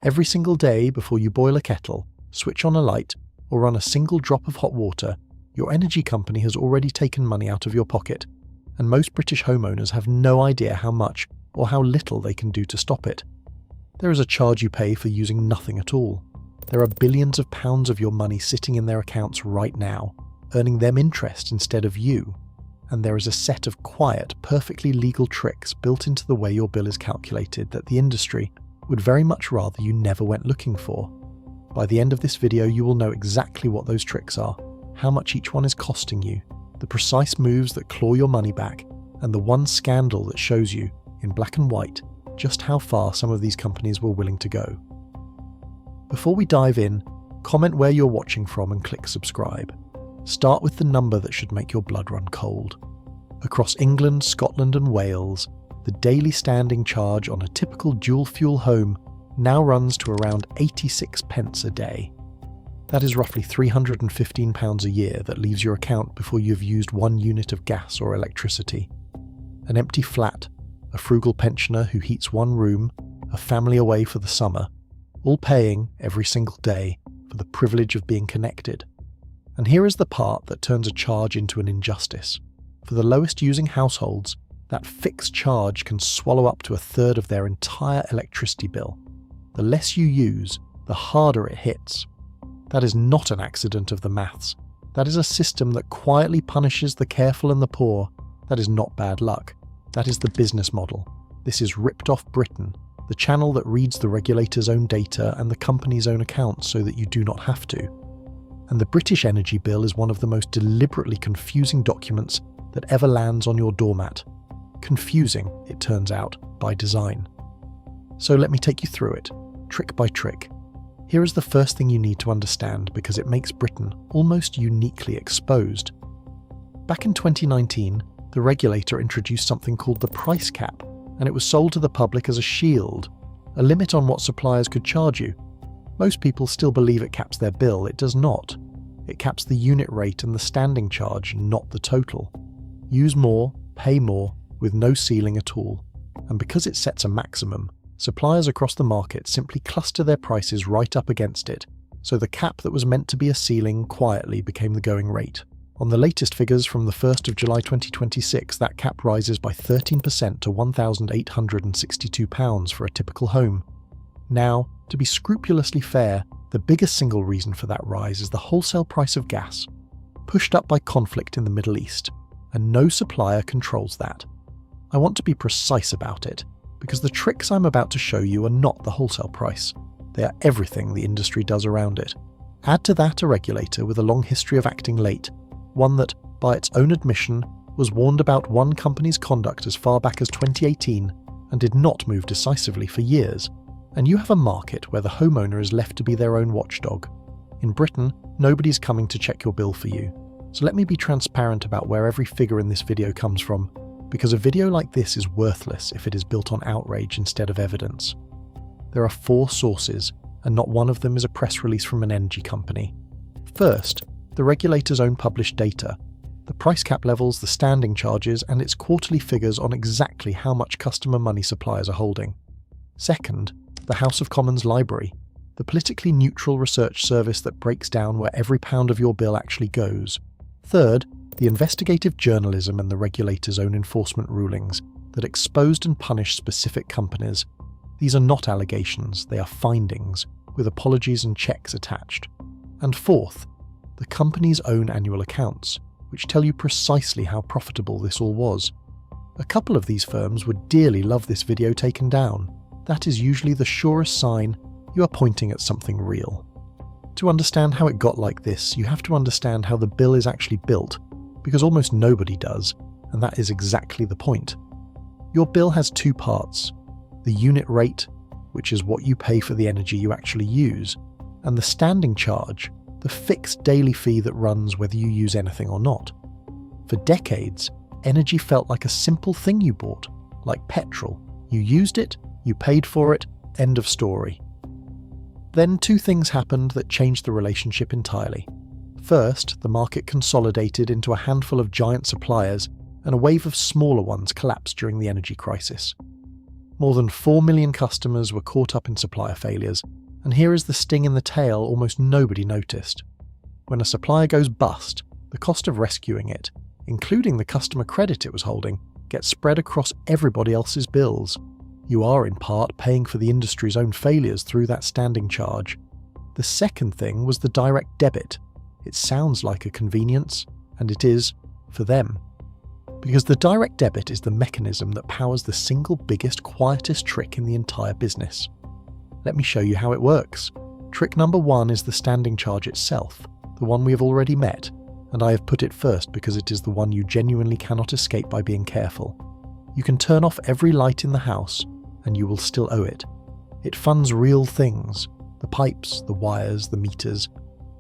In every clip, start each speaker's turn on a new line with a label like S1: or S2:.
S1: Every single day before you boil a kettle, switch on a light, or run a single drop of hot water, your energy company has already taken money out of your pocket, and most British homeowners have no idea how much or how little they can do to stop it. There is a charge you pay for using nothing at all. There are billions of pounds of your money sitting in their accounts right now, earning them interest instead of you. And there is a set of quiet, perfectly legal tricks built into the way your bill is calculated that the industry would very much rather you never went looking for. By the end of this video, you will know exactly what those tricks are, how much each one is costing you, the precise moves that claw your money back, and the one scandal that shows you, in black and white, just how far some of these companies were willing to go. Before we dive in, comment where you're watching from and click subscribe. Start with the number that should make your blood run cold. Across England, Scotland and Wales, the daily standing charge on a typical dual-fuel home now runs to around 86 pence a day. That is roughly £315 a year that leaves your account before you've used 1 unit of gas or electricity. An empty flat, a frugal pensioner who heats 1 room, a family away for the summer, all paying, every single day, for the privilege of being connected. And here is the part that turns a charge into an injustice. For the lowest using households, that fixed charge can swallow up to 1/3 of their entire electricity bill. The less you use, the harder it hits. That is not an accident of the maths. That is a system that quietly punishes the careful and the poor. That is not bad luck. That is the business model. This is ripped off Britain, the channel that reads the regulator's own data and the company's own accounts so that you do not have to. And the British energy bill is one of the most deliberately confusing documents that ever lands on your doormat. Confusing, it turns out, by design. So let me take you through it, trick by trick. Here is the first thing you need to understand because it makes Britain almost uniquely exposed. Back in 2019, the regulator introduced something called the price cap, and it was sold to the public as a shield, a limit on what suppliers could charge you. Most people still believe it caps their bill. It does not. It caps the unit rate and the standing charge, not the total. Use more, pay more, with no ceiling at all. And because it sets a maximum, suppliers across the market simply cluster their prices right up against it, so the cap that was meant to be a ceiling quietly became the going rate. On the latest figures from the 1st of July 2026, that cap rises by 13% to £1,862 for a typical home. Now, to be scrupulously fair, the biggest single reason for that rise is the wholesale price of gas, pushed up by conflict in the Middle East, and no supplier controls that. I want to be precise about it, because the tricks I'm about to show you are not the wholesale price. They are everything the industry does around it. Add to that a regulator with a long history of acting late, one that, by its own admission, was warned about one company's conduct as far back as 2018 and did not move decisively for years. And you have a market where the homeowner is left to be their own watchdog. In Britain, nobody's coming to check your bill for you. So let me be transparent about where every figure in this video comes from, because a video like this is worthless if it is built on outrage instead of evidence. There are 4 sources, and not one of them is a press release from an energy company. First, the regulator's own published data, the price cap levels, the standing charges, and its quarterly figures on exactly how much customer money suppliers are holding. Second, the House of Commons Library, the politically neutral research service that breaks down where every pound of your bill actually goes. Third, the investigative journalism and the regulator's own enforcement rulings that exposed and punished specific companies. These are not allegations, they are findings, with apologies and checks attached. And fourth, the company's own annual accounts, which tell you precisely how profitable this all was. A couple of these firms would dearly love this video taken down. That is usually the surest sign you are pointing at something real. To understand how it got like this, you have to understand how the bill is actually built, because almost nobody does, and that is exactly the point. Your bill has 2 parts: the unit rate, which is what you pay for the energy you actually use, and the standing charge, the fixed daily fee that runs whether you use anything or not. For decades, energy felt like a simple thing you bought, like petrol. You used it, you paid for it, end of story. Then 2 things happened that changed the relationship entirely. First, the market consolidated into a handful of giant suppliers, and a wave of smaller ones collapsed during the energy crisis. More than 4 million customers were caught up in supplier failures, and here is the sting in the tail almost nobody noticed. When a supplier goes bust, the cost of rescuing it, including the customer credit it was holding, gets spread across everybody else's bills. You are in part paying for the industry's own failures through that standing charge. The second thing was the direct debit. It sounds like a convenience, and it is for them. Because the direct debit is the mechanism that powers the single biggest, quietest trick in the entire business. Let me show you how it works. Trick number 1 is the standing charge itself, the one we have already met, and I have put it first because it is the one you genuinely cannot escape by being careful. You can turn off every light in the house, and you will still owe it. It funds real things, the pipes, the wires, the meters,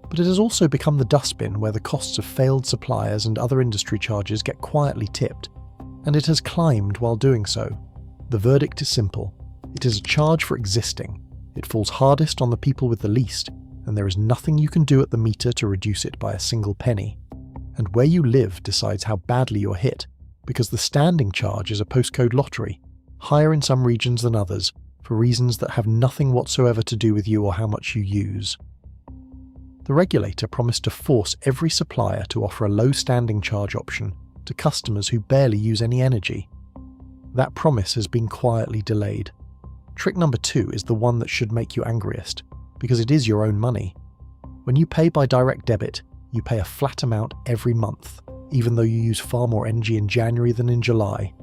S1: but it has also become the dustbin where the costs of failed suppliers and other industry charges get quietly tipped, and it has climbed while doing so. The verdict is simple. It is a charge for existing. It falls hardest on the people with the least, and there is nothing you can do at the meter to reduce it by a single penny. And where you live decides how badly you're hit, because the standing charge is a postcode lottery, higher in some regions than others, for reasons that have nothing whatsoever to do with you or how much you use. The regulator promised to force every supplier to offer a low standing charge option to customers who barely use any energy. That promise has been quietly delayed. Trick number 2 is the one that should make you angriest, because it is your own money. When you pay by direct debit, you pay a flat amount every month, even though you use far more energy in January than in July.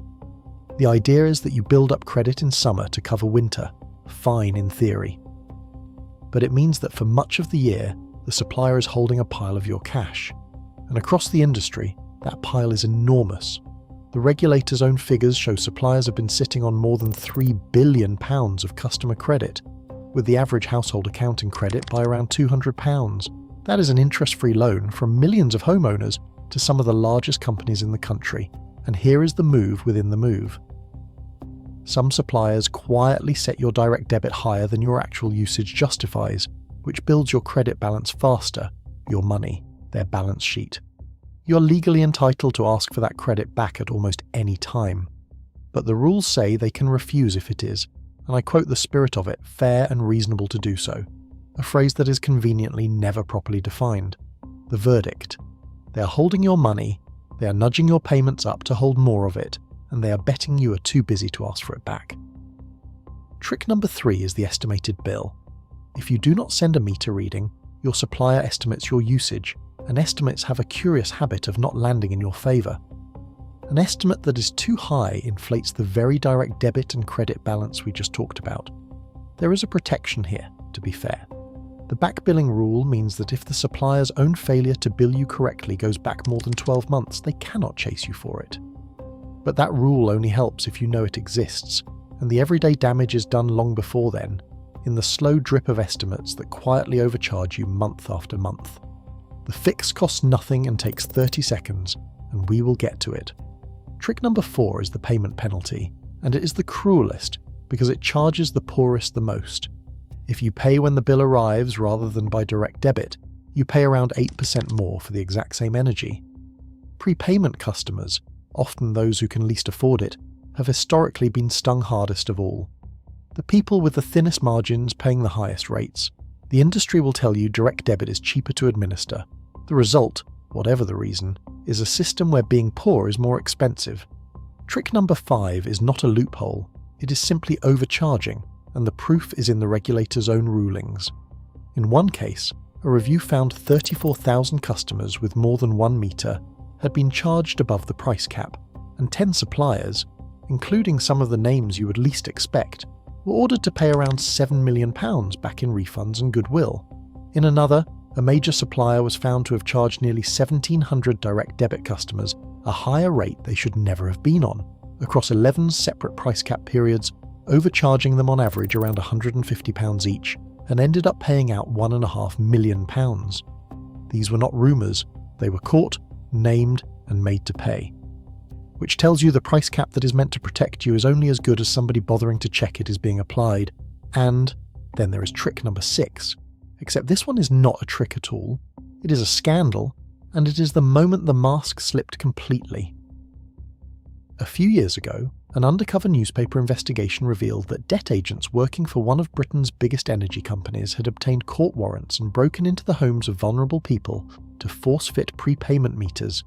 S1: The idea is that you build up credit in summer to cover winter, fine in theory. But it means that for much of the year, the supplier is holding a pile of your cash. And across the industry, that pile is enormous. The regulator's own figures show suppliers have been sitting on more than £3 billion of customer credit, with the average household account in credit by around £200. That is an interest-free loan from millions of homeowners to some of the largest companies in the country. And here is the move within the move. Some suppliers quietly set your direct debit higher than your actual usage justifies, which builds your credit balance faster, your money, their balance sheet. You're legally entitled to ask for that credit back at almost any time. But the rules say they can refuse if it is, and I quote the spirit of it, fair and reasonable to do so, a phrase that is conveniently never properly defined. The verdict. They are holding your money, they are nudging your payments up to hold more of it, and they are betting you are too busy to ask for it back. Trick number 3 is the estimated bill. If you do not send a meter reading, your supplier estimates your usage, and estimates have a curious habit of not landing in your favour. An estimate that is too high inflates the very direct debit and credit balance we just talked about. There is a protection here, to be fair. The back billing rule means that if the supplier's own failure to bill you correctly goes back more than 12 months, they cannot chase you for it. But that rule only helps if you know it exists, and the everyday damage is done long before then, in the slow drip of estimates that quietly overcharge you month after month. The fix costs nothing and takes 30 seconds, and we will get to it. Trick number 4 is the payment penalty, and it is the cruelest because it charges the poorest the most. If you pay when the bill arrives rather than by direct debit, you pay around 8% more for the exact same energy. Prepayment customers, often those who can least afford it, have historically been stung hardest of all. The people with the thinnest margins paying the highest rates. The industry will tell you direct debit is cheaper to administer. The result, whatever the reason, is a system where being poor is more expensive. Trick number 5 is not a loophole, it is simply overcharging, and the proof is in the regulator's own rulings. In one case, a review found 34,000 customers with more than 1 meter had been charged above the price cap, and 10 suppliers, including some of the names you would least expect, were ordered to pay around £7 million back in refunds and goodwill. In another, a major supplier was found to have charged nearly 1,700 direct debit customers a higher rate they should never have been on, across 11 separate price cap periods, overcharging them on average around £150 each, and ended up paying out £1.5 million. These were not rumours, they were caught, named, and made to pay. Which tells you the price cap that is meant to protect you is only as good as somebody bothering to check it is being applied. And then there is trick number 6. Except this one is not a trick at all. It is a scandal, and it is the moment the mask slipped completely. A few years ago, An undercover newspaper investigation revealed that debt agents working for one of Britain's biggest energy companies had obtained court warrants and broken into the homes of vulnerable people to force-fit prepayment meters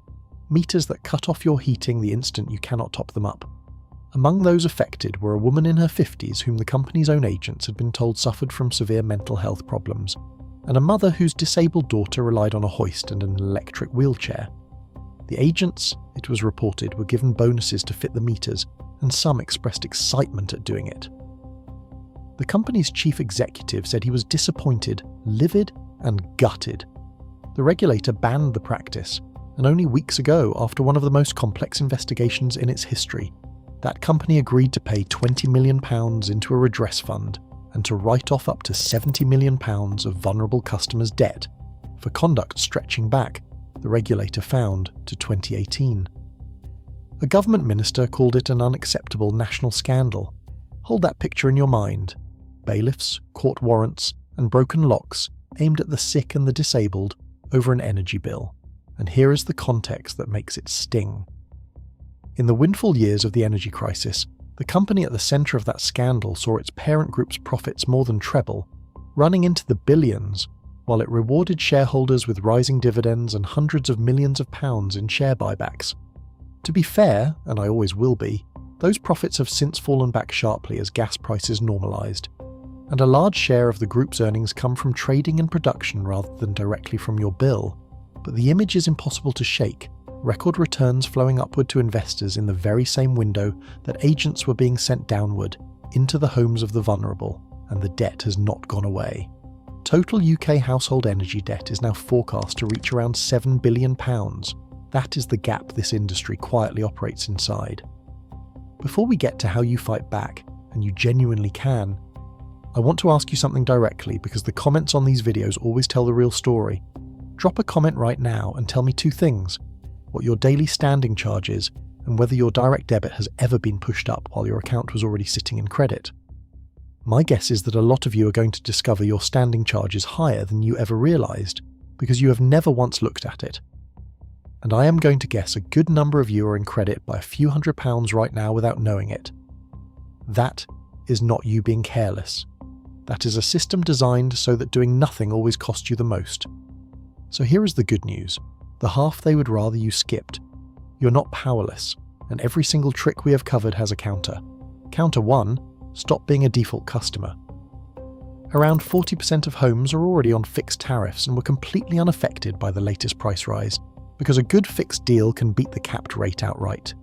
S1: that cut off your heating the instant you cannot top them up. Among those affected were a woman in her 50s whom the company's own agents had been told suffered from severe mental health problems, and a mother whose disabled daughter relied on a hoist and an electric wheelchair. The agents, it was reported, were given bonuses to fit the meters, and some expressed excitement at doing it. The company's chief executive said he was disappointed, livid, and gutted. The regulator banned the practice, and only weeks ago, after one of the most complex investigations in its history, that company agreed to pay £20 million into a redress fund and to write off up to £70 million of vulnerable customers' debt for conduct stretching back, the regulator found, to 2018. A government minister called it an unacceptable national scandal. Hold that picture in your mind. Bailiffs, court warrants, and broken locks aimed at the sick and the disabled over an energy bill. And here is the context that makes it sting. In the windfall years of the energy crisis, the company at the centre of that scandal saw its parent group's profits more than treble, running into the billions, while it rewarded shareholders with rising dividends and hundreds of millions of pounds in share buybacks. To be fair, and I always will be, those profits have since fallen back sharply as gas prices normalised, and a large share of the group's earnings come from trading and production rather than directly from your bill. But the image is impossible to shake, record returns flowing upward to investors in the very same window that agents were being sent downward, into the homes of the vulnerable, and the debt has not gone away. Total UK household energy debt is now forecast to reach around £7 billion. That is the gap this industry quietly operates inside. Before we get to how you fight back, and you genuinely can, I want to ask you something directly because the comments on these videos always tell the real story. Drop a comment right now and tell me two things: what your daily standing charge is, and whether your direct debit has ever been pushed up while your account was already sitting in credit. My guess is that a lot of you are going to discover your standing charge is higher than you ever realised, because you have never once looked at it. And I am going to guess a good number of you are in credit by a few £100s right now without knowing it. That is not you being careless. That is a system designed so that doing nothing always costs you the most. So here is the good news. The half they would rather you skipped. You're not powerless, and every single trick we have covered has a counter. Counter 1, stop being a default customer. Around 40% of homes are already on fixed tariffs and were completely unaffected by the latest price rise, because a good fixed deal can beat the capped rate outright.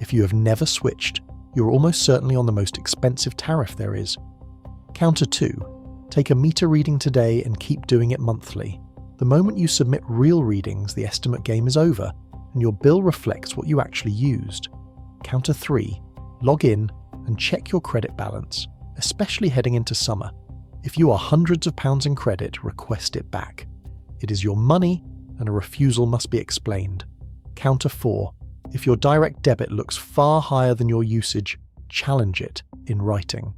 S1: If you have never switched, you're almost certainly on the most expensive tariff there is. Counter 2, take a meter reading today and keep doing it monthly. The moment you submit real readings, the estimate game is over, and your bill reflects what you actually used. Counter 3, log in and check your credit balance, especially heading into summer. If you are hundreds of pounds in credit, request it back. It is your money, and a refusal must be explained. Counter 4, if your direct debit looks far higher than your usage, challenge it in writing.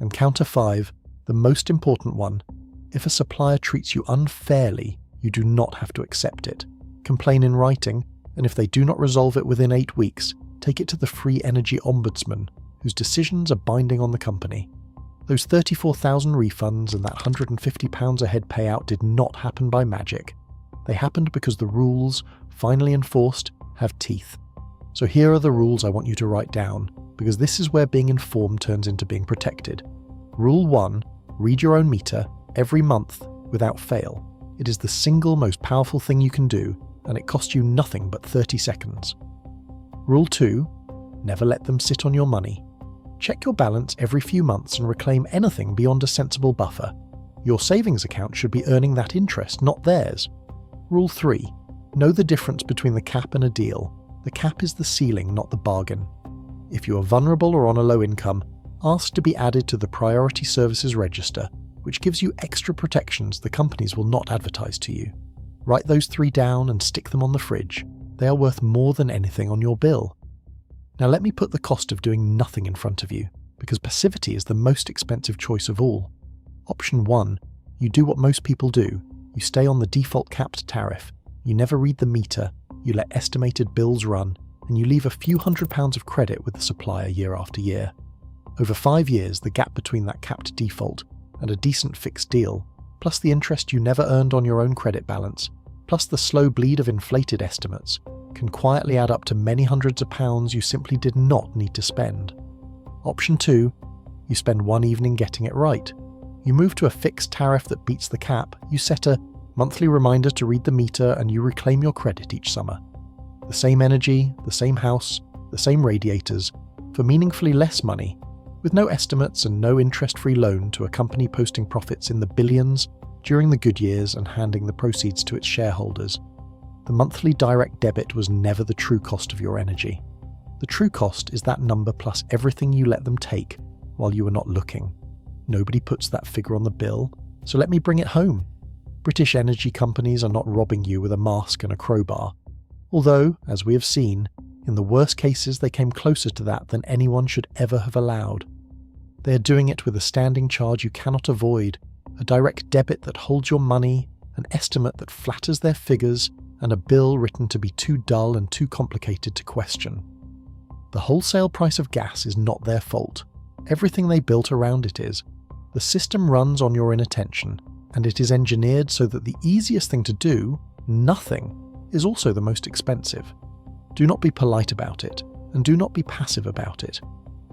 S1: And counter 5, the most important one, if a supplier treats you unfairly, you do not have to accept it. Complain in writing, and if they do not resolve it within 8 weeks, take it to the Free Energy Ombudsman, whose decisions are binding on the company. Those 34,000 refunds and that £150 a head payout did not happen by magic. They happened because the rules, finally enforced, have teeth. So here are the rules I want you to write down, because this is where being informed turns into being protected. Rule 1, read your own meter every month without fail. It is the single most powerful thing you can do, and it costs you nothing but 30 seconds. Rule 2, never let them sit on your money. Check your balance every few months and reclaim anything beyond a sensible buffer. Your savings account should be earning that interest, not theirs. Rule 3, know the difference between the cap and a deal. The cap is the ceiling, not the bargain. If you are vulnerable or on a low income, ask to be added to the Priority Services Register, which gives you extra protections the companies will not advertise to you. Write those 3 down and stick them on the fridge. They are worth more than anything on your bill. Now let me put the cost of doing nothing in front of you, because passivity is the most expensive choice of all. Option 1, you do what most people do. You stay on the default capped tariff, you never read the meter, you let estimated bills run, and and you leave a few £100s of credit with the supplier year after year. Over 5 years, the gap between that capped default and a decent fixed deal, plus the interest you never earned on your own credit balance, plus the slow bleed of inflated estimates, can quietly add up to many hundreds of pounds you simply did not need to spend. Option 2, you spend one evening getting it right. You move to a fixed tariff that beats the cap, you set a monthly reminder to read the meter, and you reclaim your credit each summer. The same energy, the same house, the same radiators, for meaningfully less money, with no estimates and no interest-free loan to a company posting profits in the billions during the good years and handing the proceeds to its shareholders. The monthly direct debit was never the true cost of your energy. The true cost is that number plus everything you let them take while you were not looking. Nobody puts that figure on the bill, so let me bring it home. British energy companies are not robbing you with a mask and a crowbar. Although, as we have seen, in the worst cases they came closer to that than anyone should ever have allowed. They are doing it with a standing charge you cannot avoid, a direct debit that holds your money, an estimate that flatters their figures, and a bill written to be too dull and too complicated to question. The wholesale price of gas is not their fault. Everything they built around it is. The system runs on your inattention, and it is engineered so that the easiest thing to do, nothing, is also the most expensive. Do not be polite about it, and do not be passive about it.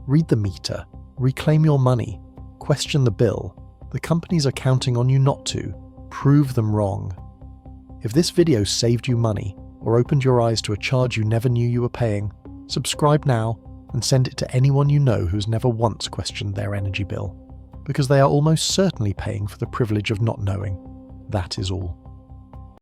S1: Read the meter, reclaim your money, question the bill. The companies are counting on you not to. Prove them wrong. If this video saved you money, or opened your eyes to a charge you never knew you were paying, subscribe now and send it to anyone you know who's never once questioned their energy bill, because they are almost certainly paying for the privilege of not knowing. That is all.